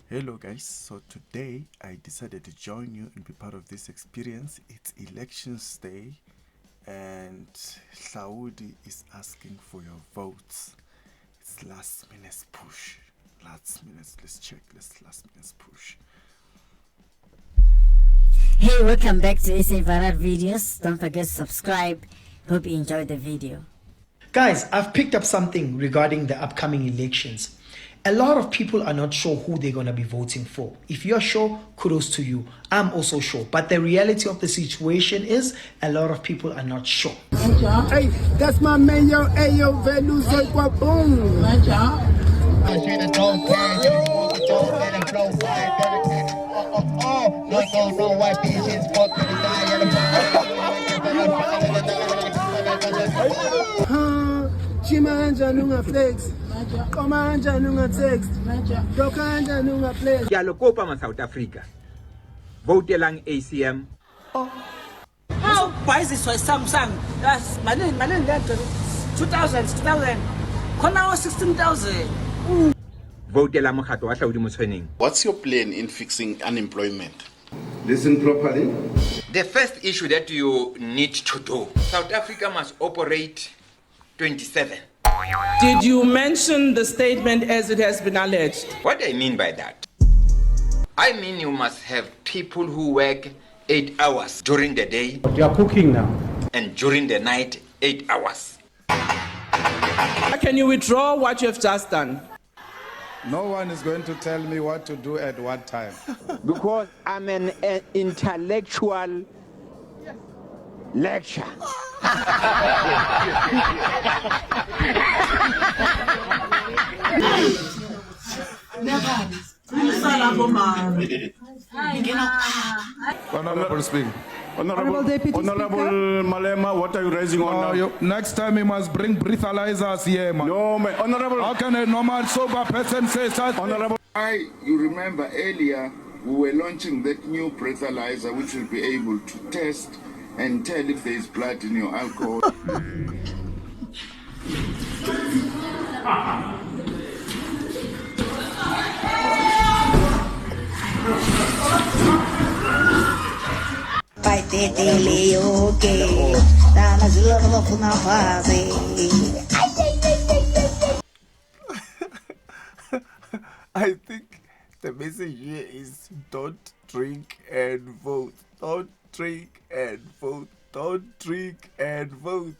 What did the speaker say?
Hello guys, so today I decided to join you and be part of this experience. It's elections day and Hlaudi is asking for your votes. It's last minute push. Last minute, let's check this last minute push. Hey, welcome back to SA Viral Videos. Don't forget to subscribe. Hope you enjoyed the video. Guys, I've picked up something regarding the upcoming elections. A lot of people are not sure who they're going to be voting for. If you're sure, kudos to you. I'm also sure. But the reality of the situation is a lot of people are not sure. Hey, that's my man, yo. Hey, yo, Venu, boom. Chimanja nunga flex. Komanja nunga text. Dokanja nunga play. Yalokopa ma South Africa. Vote lang ACM. How price is for Samsung? That's my name that 2000. Kona 16,000. Vote lang mokhato wa Hlaudi Motshweneng. What's your plan in fixing unemployment? Listen properly. The first issue that you need to do, South Africa must operate 27. Did you mention the statement as it has been alleged? What I mean by that? I mean you must have people who work 8 hours during the day. But you are cooking now. And during the night, 8 hours. Can you withdraw what you have just done? No one is going to tell me what to do at what time. Because I'm an intellectual lecture. Honorable Speaker. Honorable Malema, what are you raising on now? Next time you must bring breathalyzers here, man. No, man. Honorable. How can a normal sober person say such? Honorable. You remember earlier we were launching that new breathalyzer which will be able to test and tell if there is blood in your alcohol. I think the message here is don't drink and vote. Don't drink and vote. Don't drink and vote.